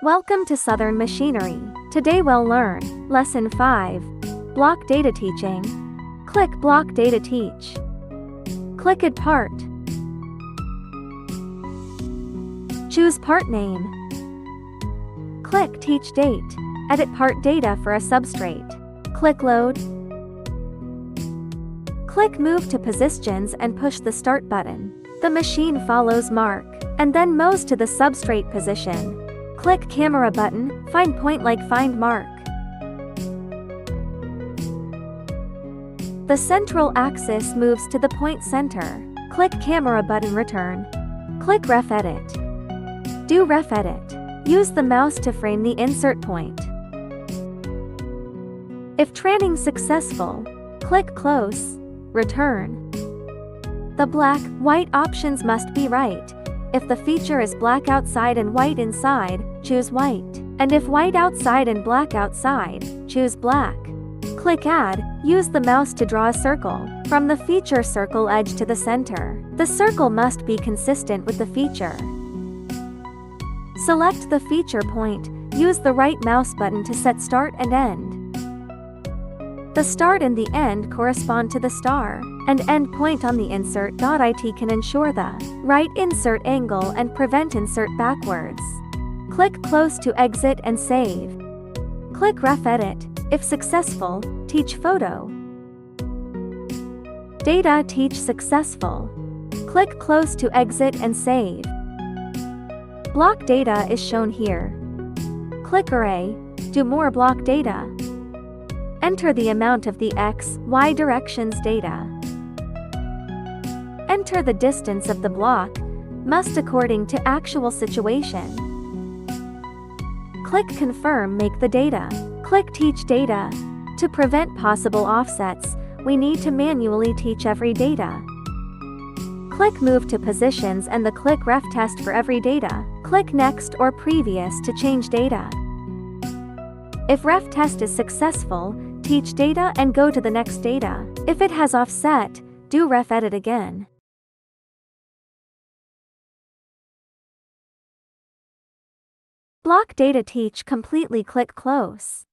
Welcome to Southern Machinery. Today we'll learn Lesson 5, Block Data Teaching. Click Block Data Teach. Click Add Part. Choose part name. Click Teach Date. Edit part data for a substrate. Click Load. Click Move to Positions and push the Start button. The machine follows mark, and then moves to the substrate position. Click Camera button, find point like find mark. The central axis moves to the point center. Click Camera button return. Click Ref Edit. Do Ref Edit. Use the mouse to frame the insert point. If training successful, click Close, Return. The black-white options must be right. If the feature is black outside and white inside, choose white. And if white outside and black outside, choose black. Click Add, use the mouse to draw a circle. From the feature circle edge to the center. The circle must be consistent with the feature. Select the feature point, use the right mouse button to set start and end. The start and the end correspond to the star, and end point on the insert.it can ensure the right insert angle and prevent insert backwards. Click Close to exit and save. Click Ref Edit. If successful, teach photo. Data teach successful. Click Close to exit and save. Block data is shown here. Click Array, do more block data. Enter the amount of the X, Y directions data. Enter the distance of the block, must according to actual situation. Click Confirm make the data. Click Teach Data. To prevent possible offsets, we need to manually teach every data. Click Move to Positions and the click Ref Test for every data. Click Next or Previous to change data. If Ref Test is successful, teach data and go to the next data. If it has offset, do Ref Edit again. Block Data Teach completely click Close.